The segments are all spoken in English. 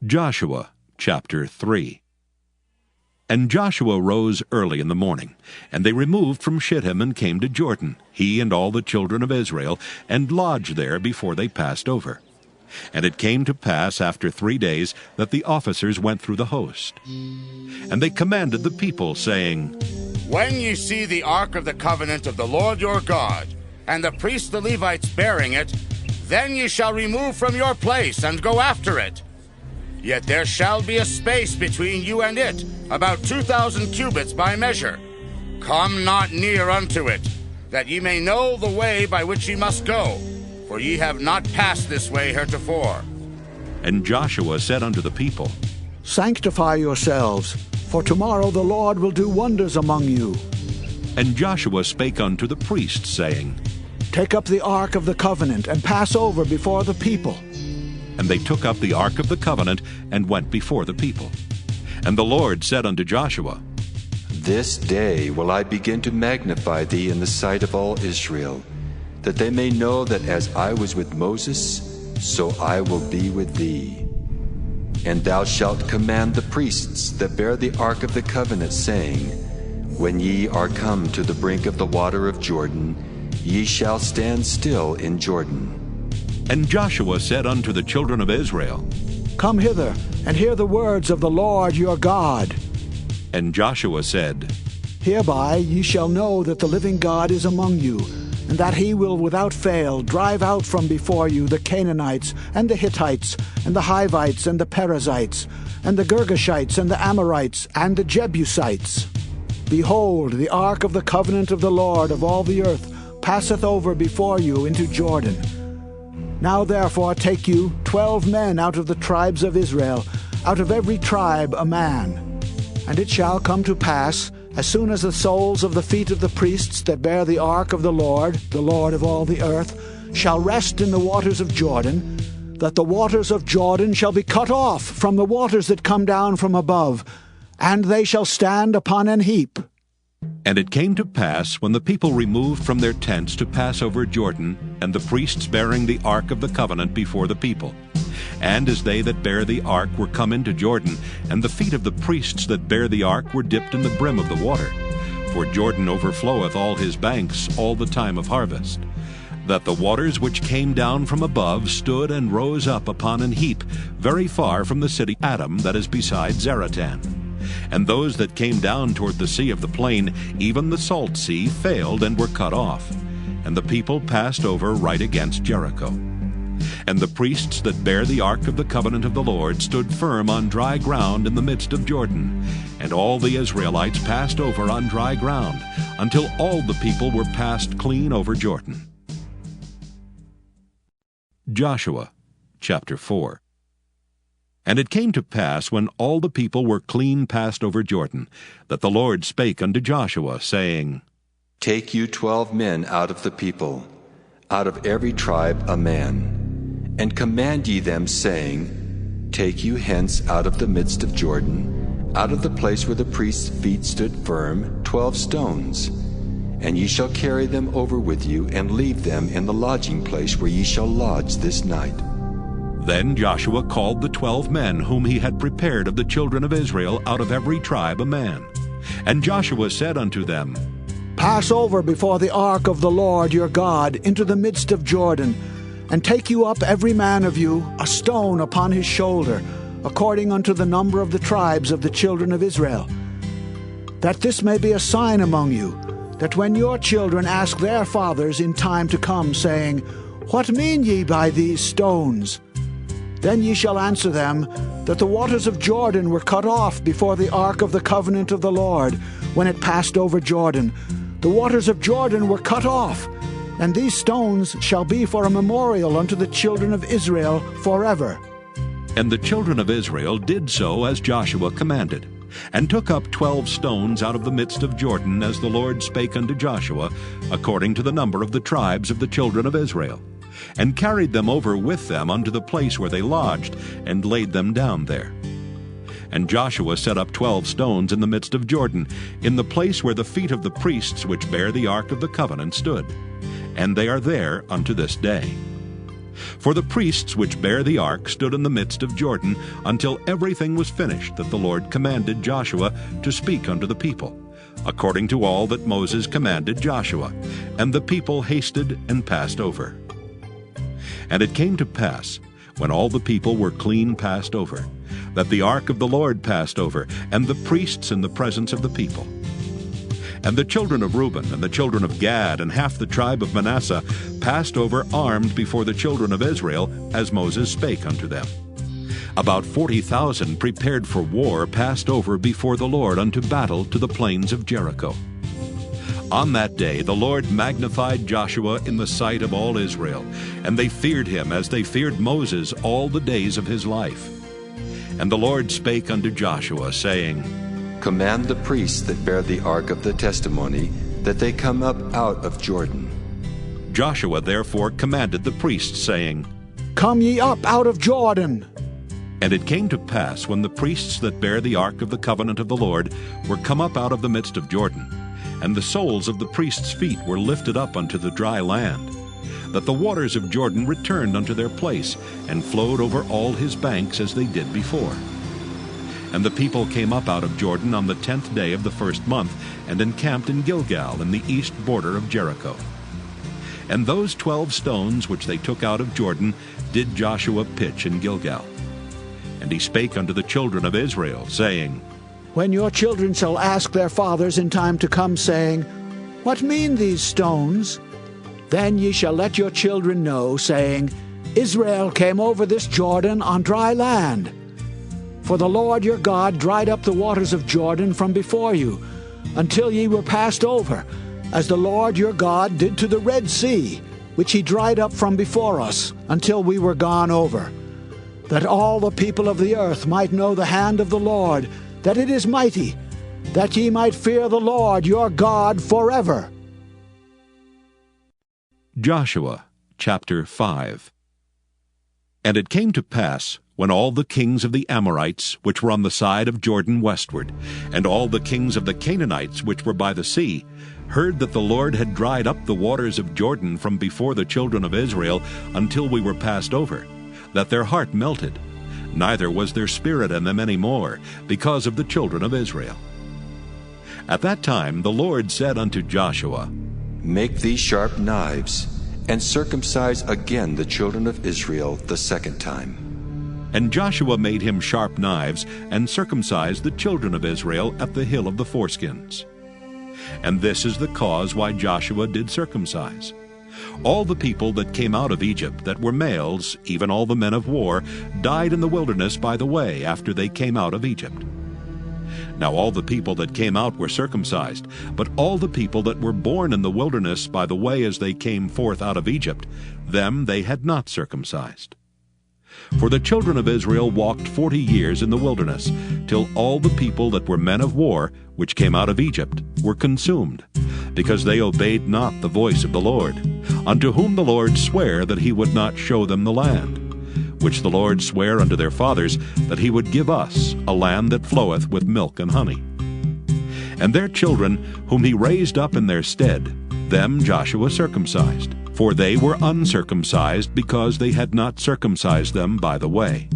Joshua chapter 3. And Joshua rose early in the morning, and they removed from Shittim and came to Jordan, he and all the children of Israel, and lodged there before they passed over. And it came to pass after 3 days that the officers went through the host. And they commanded the people, saying, When ye see the ark of the covenant of the Lord your God, and the priests the Levites bearing it, then ye shall remove from your place and go after it. Yet there shall be a space between you and it, about 2,000 cubits by measure. Come not near unto it, that ye may know the way by which ye must go, for ye have not passed this way heretofore. And Joshua said unto the people, Sanctify yourselves, for tomorrow the Lord will do wonders among you. And Joshua spake unto the priests, saying, Take up the ark of the covenant, and pass over before the people. And they took up the ark of the covenant, and went before the people. And the Lord said unto Joshua, This day will I begin to magnify thee in the sight of all Israel, that they may know that as I was with Moses, so I will be with thee. And thou shalt command the priests that bear the ark of the covenant, saying, When ye are come to the brink of the water of Jordan, ye shall stand still in Jordan. And Joshua said unto the children of Israel, Come hither, and hear the words of the Lord your God. And Joshua said, Hereby ye shall know that the living God is among you, and that he will without fail drive out from before you the Canaanites, and the Hittites, and the Hivites, and the Perizzites, and the Girgashites, and the Amorites, and the Jebusites. Behold, the ark of the covenant of the Lord of all the earth passeth over before you into Jordan. Now therefore take you 12 men out of the tribes of Israel, out of every tribe a man. And it shall come to pass, as soon as the soles of the feet of the priests that bear the ark of the Lord of all the earth, shall rest in the waters of Jordan, that the waters of Jordan shall be cut off from the waters that come down from above, and they shall stand upon an heap. And it came to pass, when the people removed from their tents to pass over Jordan, and the priests bearing the ark of the covenant before the people, and as they that bear the ark were come into Jordan, and the feet of the priests that bear the ark were dipped in the brim of the water, for Jordan overfloweth all his banks all the time of harvest, that the waters which came down from above stood and rose up upon an heap, very far from the city Adam that is beside Zaratan. And those that came down toward the sea of the plain, even the salt sea, failed and were cut off. And the people passed over right against Jericho. And the priests that bear the ark of the covenant of the Lord stood firm on dry ground in the midst of Jordan. And all the Israelites passed over on dry ground, until all the people were passed clean over Jordan. Joshua chapter 4. And it came to pass, when all the people were clean passed over Jordan, that the Lord spake unto Joshua, saying, Take you 12 men out of the people, out of every tribe a man, and command ye them, saying, Take you hence out of the midst of Jordan, out of the place where the priest's feet stood firm, 12 stones. And ye shall carry them over with you, and leave them in the lodging place where ye shall lodge this night. Then Joshua called the 12 men whom he had prepared of the children of Israel out of every tribe a man. And Joshua said unto them, Pass over before the ark of the Lord your God into the midst of Jordan, and take you up every man of you a stone upon his shoulder, according unto the number of the tribes of the children of Israel, that this may be a sign among you, that when your children ask their fathers in time to come, saying, What mean ye by these stones? Then ye shall answer them, that the waters of Jordan were cut off before the ark of the covenant of the Lord, when it passed over Jordan. The waters of Jordan were cut off, and these stones shall be for a memorial unto the children of Israel forever. And the children of Israel did so as Joshua commanded, and took up 12 stones out of the midst of Jordan, as the Lord spake unto Joshua, according to the number of the tribes of the children of Israel, and carried them over with them unto the place where they lodged, and laid them down there. And Joshua set up 12 stones in the midst of Jordan, in the place where the feet of the priests which bear the ark of the covenant stood. And they are there unto this day. For the priests which bare the ark stood in the midst of Jordan until everything was finished that the Lord commanded Joshua to speak unto the people, according to all that Moses commanded Joshua. And the people hasted and passed over. And it came to pass, when all the people were clean passed over, that the ark of the Lord passed over, and the priests in the presence of the people. And the children of Reuben and the children of Gad and half the tribe of Manasseh passed over armed before the children of Israel, as Moses spake unto them. About 40,000 prepared for war passed over before the Lord unto battle to the plains of Jericho. On that day the Lord magnified Joshua in the sight of all Israel, and they feared him as they feared Moses all the days of his life. And the Lord spake unto Joshua, saying, Command the priests that bear the ark of the testimony, that they come up out of Jordan. Joshua therefore commanded the priests, saying, Come ye up out of Jordan. And it came to pass, when the priests that bare the ark of the covenant of the Lord were come up out of the midst of Jordan, and the soles of the priests' feet were lifted up unto the dry land, that the waters of Jordan returned unto their place, and flowed over all his banks as they did before. And the people came up out of Jordan on the 10th day of the first month, and encamped in Gilgal in the east border of Jericho. And those 12 stones which they took out of Jordan did Joshua pitch in Gilgal. And he spake unto the children of Israel, saying, When your children shall ask their fathers in time to come, saying, What mean these stones? Then ye shall let your children know, saying, Israel came over this Jordan on dry land. For the Lord your God dried up the waters of Jordan from before you, until ye were passed over, as the Lord your God did to the Red Sea, which he dried up from before us, until we were gone over. That all the people of the earth might know the hand of the Lord, that it is mighty, that ye might fear the Lord your God forever. Joshua chapter 5. And it came to pass, when all the kings of the Amorites, which were on the side of Jordan westward, and all the kings of the Canaanites, which were by the sea, heard that the Lord had dried up the waters of Jordan from before the children of Israel until we were passed over, that their heart melted, neither was there spirit in them any more, because of the children of Israel. At that time the Lord said unto Joshua, Make thee sharp knives, and circumcise again the children of Israel the second time. And Joshua made him sharp knives, and circumcised the children of Israel at the hill of the foreskins. And this is the cause why Joshua did circumcise. All the people that came out of Egypt that were males, even all the men of war, died in the wilderness by the way after they came out of Egypt. Now all the people that came out were circumcised, but all the people that were born in the wilderness by the way as they came forth out of Egypt, them they had not circumcised. For the children of Israel walked 40 years in the wilderness, till all the people that were men of war, which came out of Egypt, were consumed, because they obeyed not the voice of the Lord, unto whom the Lord sware that he would not show them the land, which the Lord sware unto their fathers, that he would give us a land that floweth with milk and honey. And their children, whom he raised up in their stead, them Joshua circumcised, for they were uncircumcised, because they had not circumcised them by the way.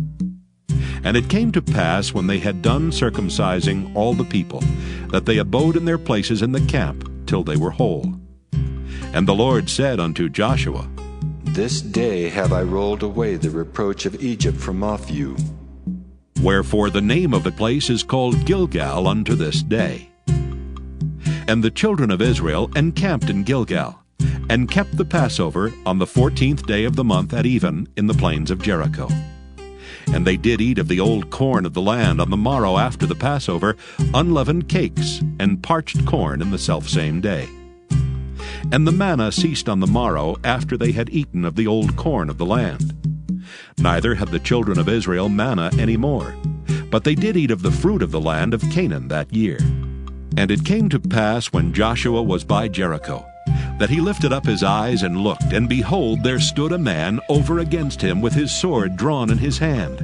And it came to pass, when they had done circumcising all the people, that they abode in their places in the camp till they were whole. And the Lord said unto Joshua, This day have I rolled away the reproach of Egypt from off you. Wherefore the name of the place is called Gilgal unto this day. And the children of Israel encamped in Gilgal, and kept the Passover on the 14th day of the month at even in the plains of Jericho. And they did eat of the old corn of the land on the morrow after the Passover, unleavened cakes, and parched corn in the selfsame day. And the manna ceased on the morrow after they had eaten of the old corn of the land. Neither had the children of Israel manna any more, but they did eat of the fruit of the land of Canaan that year. And it came to pass, when Joshua was by Jericho, that he lifted up his eyes and looked, and behold, there stood a man over against him with his sword drawn in his hand.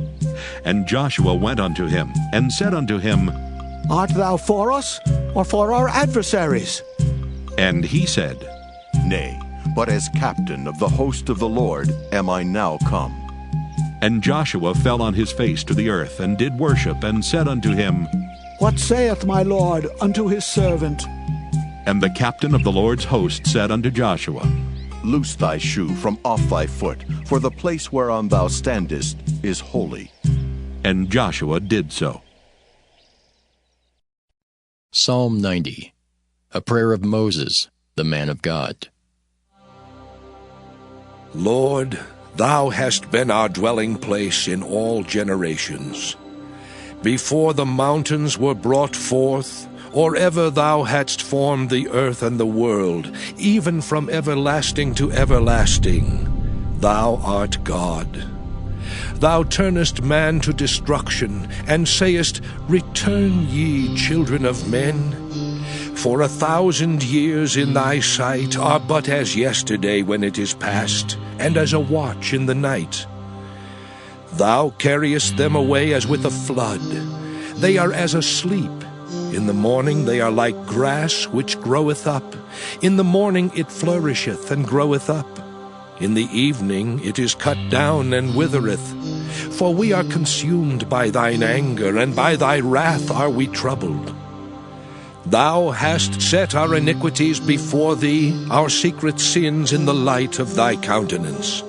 And Joshua went unto him, and said unto him, Art thou for us, or for our adversaries? And he said, Nay, but as captain of the host of the Lord am I now come. And Joshua fell on his face to the earth, and did worship, and said unto him, What saith my Lord unto his servant? And the captain of the Lord's host said unto Joshua, Loose thy shoe from off thy foot, for the place whereon thou standest is holy. And Joshua did so. Psalm 90, a prayer of Moses, the man of God. Lord, thou hast been our dwelling place in all generations. Before the mountains were brought forth, or ever thou hadst formed the earth and the world, even from everlasting to everlasting, thou art God. Thou turnest man to destruction, and sayest, Return ye, children of men. For 1,000 years in thy sight are but as yesterday when it is past, and as a watch in the night. Thou carriest them away as with a flood. They are as asleep. In the morning they are like grass which groweth up. In the morning it flourisheth and groweth up. In the evening it is cut down and withereth. For we are consumed by thine anger, and by thy wrath are we troubled. Thou hast set our iniquities before thee, our secret sins in the light of thy countenance.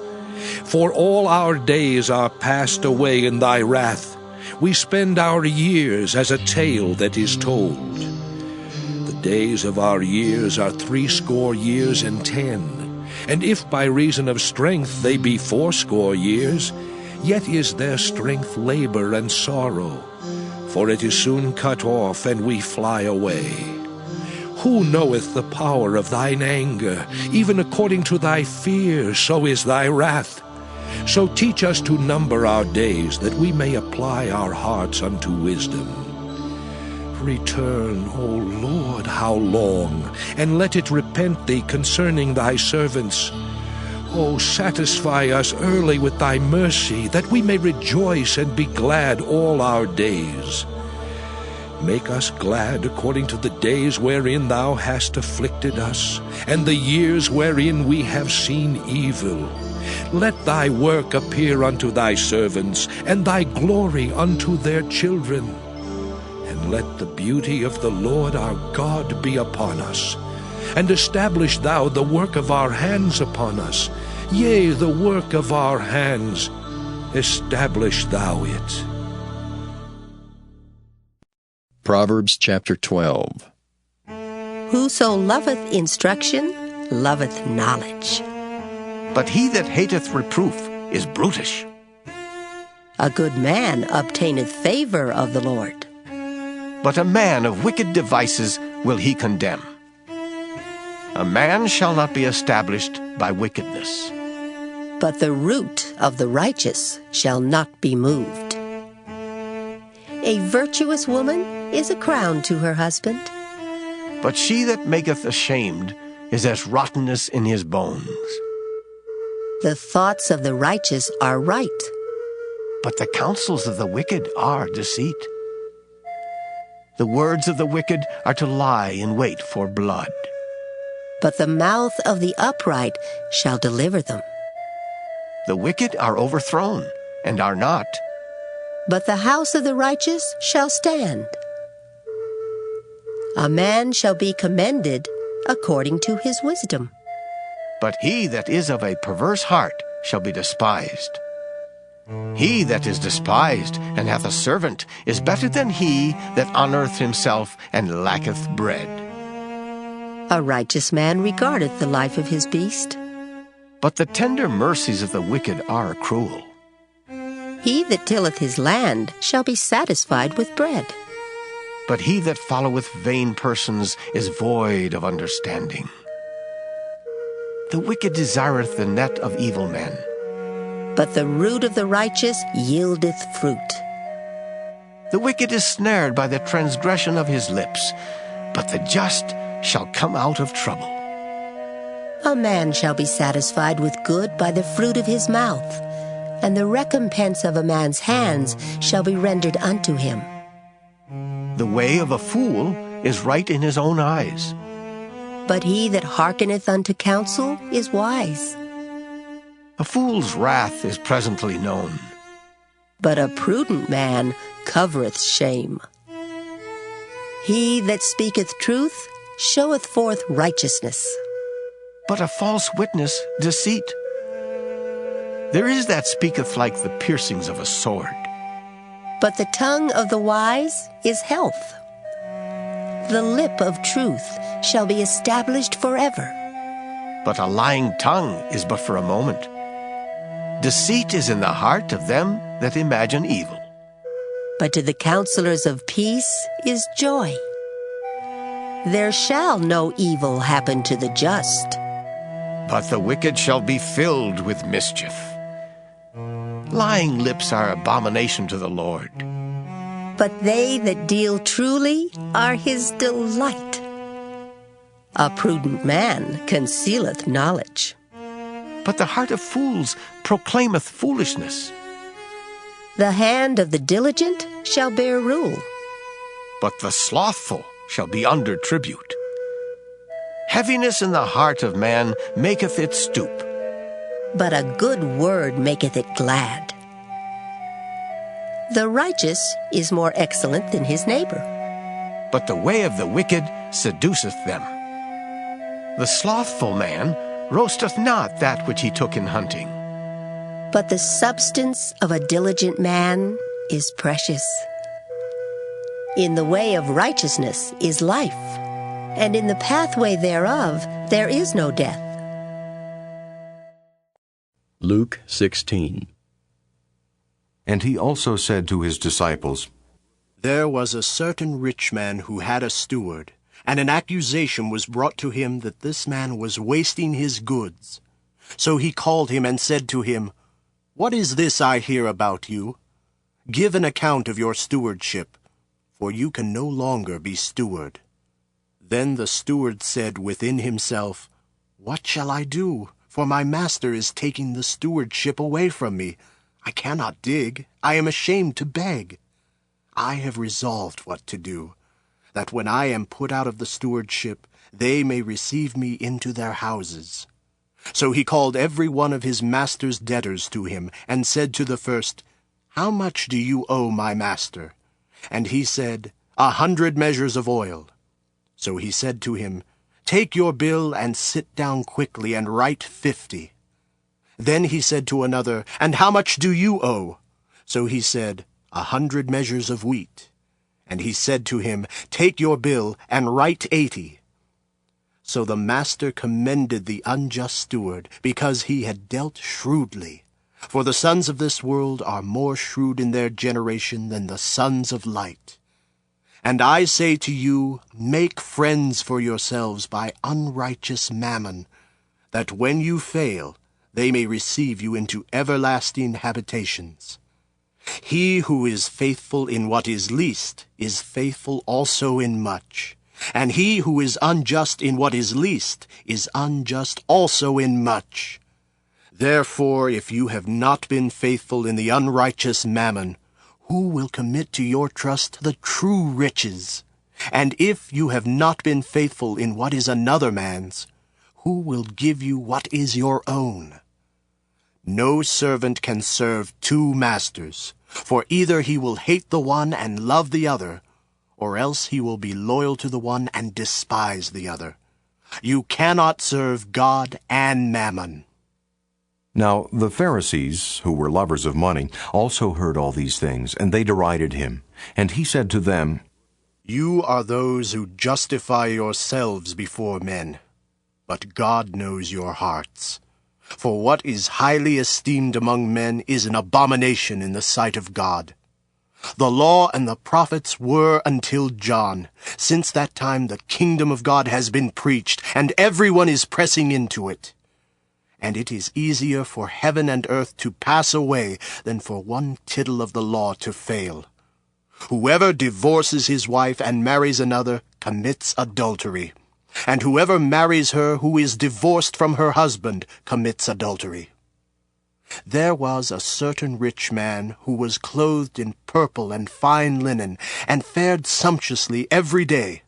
For all our days are passed away in thy wrath. We spend our years as a tale that is told. The days of our years are 80 years and 10. And if by reason of strength they be 80 years, yet is their strength labor and sorrow. For it is soon cut off, and we fly away. Who knoweth the power of thine anger? Even according to thy fear, so is thy wrath. So teach us to number our days, that we may apply our hearts unto wisdom. Return, O Lord, how long? And let it repent thee concerning thy servants. O satisfy us early with thy mercy, that we may rejoice and be glad all our days. Make us glad according to the days wherein thou hast afflicted us, and the years wherein we have seen evil. Let thy work appear unto thy servants, and thy glory unto their children. And let the beauty of the Lord our God be upon us. And establish thou the work of our hands upon us. Yea, the work of our hands, establish thou it. Proverbs chapter 12. Whoso loveth instruction loveth knowledge. But he that hateth reproof is brutish. A good man obtaineth favor of the Lord. But a man of wicked devices will he condemn. A man shall not be established by wickedness. But the root of the righteous shall not be moved. A virtuous woman is a crown to her husband. But she that maketh ashamed is as rottenness in his bones. The thoughts of the righteous are right. But the counsels of the wicked are deceit. The words of the wicked are to lie in wait for blood. But the mouth of the upright shall deliver them. The wicked are overthrown, and are not. But the house of the righteous shall stand. A man shall be commended according to his wisdom. But he that is of a perverse heart shall be despised. He that is despised and hath a servant is better than he that honoureth himself and lacketh bread. A righteous man regardeth the life of his beast. But the tender mercies of the wicked are cruel. He that tilleth his land shall be satisfied with bread. But he that followeth vain persons is void of understanding. The wicked desireth the net of evil men. But the root of the righteous yieldeth fruit. The wicked is snared by the transgression of his lips, but the just shall come out of trouble. A man shall be satisfied with good by the fruit of his mouth, and the recompense of a man's hands shall be rendered unto him. The way of a fool is right in his own eyes, But he that hearkeneth unto counsel is wise. A fool's wrath is presently known, But a prudent man covereth shame. He that speaketh truth showeth forth righteousness. but a false witness deceit. There is that speaketh like the piercings of a sword. But the tongue of the wise is health. The lip of truth shall be established forever. But a lying tongue is but for a moment. Deceit is in the heart of them that imagine evil. But to the counselors of peace is joy. There shall no evil happen to the just. But the wicked shall be filled with mischief. Lying lips are abomination to the Lord. But they that deal truly are his delight. A prudent man concealeth knowledge. But the heart of fools proclaimeth foolishness. The hand of the diligent shall bear rule. But the slothful shall be under tribute. Heaviness in the heart of man maketh it stoop. But a good word maketh it glad. The righteous is more excellent than his neighbor. But the way of the wicked seduceth them. The slothful man roasteth not that which he took in hunting. But the substance of a diligent man is precious. In the way of righteousness is life, and in the pathway thereof there is no death. Luke 16. And he also said to his disciples, There was a certain rich man who had a steward, and an accusation was brought to him that this man was wasting his goods. So he called him and said to him, What is this I hear about you? Give an account of your stewardship, for you can no longer be steward. Then the steward said within himself, What shall I do? For my master is taking the stewardship away from me. I cannot dig. I am ashamed to beg. I have resolved what to do, that when I am put out of the stewardship, they may receive me into their houses. So he called every one of his master's debtors to him, and said to the first, How much do you owe my master? And he said, 100 measures of oil. So he said to him, Take your bill and sit down quickly and write 50. Then he said to another, And how much do you owe? So he said, 100 measures of wheat. And he said to him, Take your bill and write 80. So the master commended the unjust steward, because he had dealt shrewdly. For the sons of this world are more shrewd in their generation than the sons of light. And I say to you, make friends for yourselves by unrighteous mammon, that when you fail, they may receive you into everlasting habitations. He who is faithful in what is least is faithful also in much, and he who is unjust in what is least is unjust also in much. Therefore, if you have not been faithful in the unrighteous mammon, who will commit to your trust the true riches? And if you have not been faithful in what is another man's, who will give you what is your own? No servant can serve 2 masters, for either he will hate the one and love the other, or else he will be loyal to the one and despise the other. You cannot serve God and mammon. Now the Pharisees, who were lovers of money, also heard all these things, and they derided him. And he said to them, You are those who justify yourselves before men, but God knows your hearts. For what is highly esteemed among men is an abomination in the sight of God. The law and the prophets were until John. Since that time the kingdom of God has been preached, and everyone is pressing into it. And it is easier for heaven and earth to pass away than for one tittle of the law to fail. Whoever divorces his wife and marries another commits adultery. And whoever marries her who is divorced from her husband commits adultery. There was a certain rich man who was clothed in purple and fine linen, and fared sumptuously every day.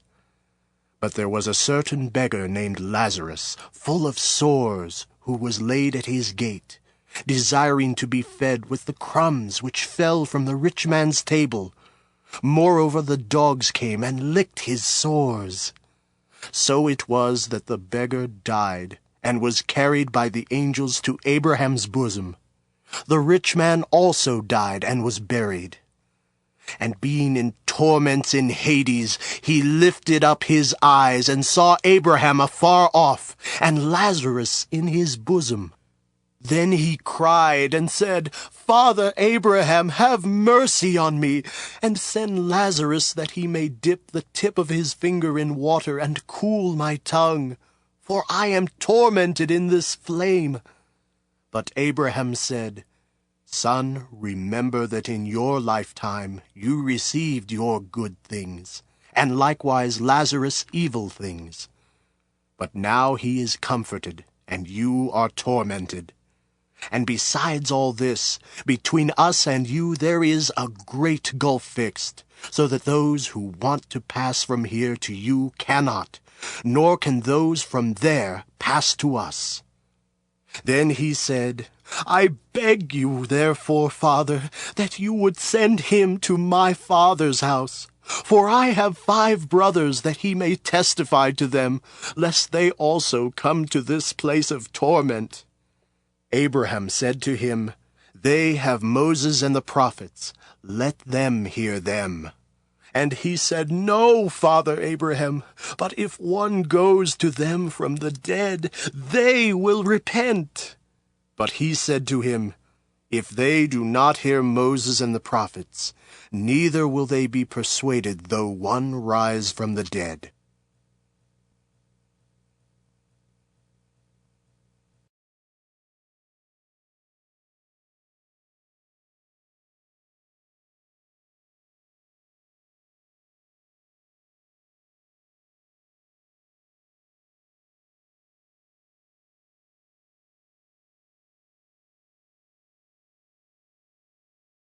But there was a certain beggar named Lazarus, full of sores, who was laid at his gate, desiring to be fed with the crumbs which fell from the rich man's table. Moreover, the dogs came and licked his sores. So it was that the beggar died, and was carried by the angels to Abraham's bosom. The rich man also died and was buried. And being in torments in Hades, he lifted up his eyes and saw Abraham afar off, and Lazarus in his bosom. Then he cried and said, Father Abraham, have mercy on me, and send Lazarus that he may dip the tip of his finger in water and cool my tongue, for I am tormented in this flame. But Abraham said, Son, remember that in your lifetime you received your good things, and likewise Lazarus evil things. But now he is comforted, and you are tormented. And besides all this, between us and you there is a great gulf fixed, so that those who want to pass from here to you cannot, nor can those from there pass to us. Then he said, I beg you, therefore, Father, that you would send him to my father's house. For I have 5 brothers, that he may testify to them, lest they also come to this place of torment. Abraham said to him, They have Moses and the prophets. Let them hear them. And he said, No, Father Abraham, but if one goes to them from the dead, they will repent. But he said to him, If they do not hear Moses and the prophets, neither will they be persuaded though one rise from the dead.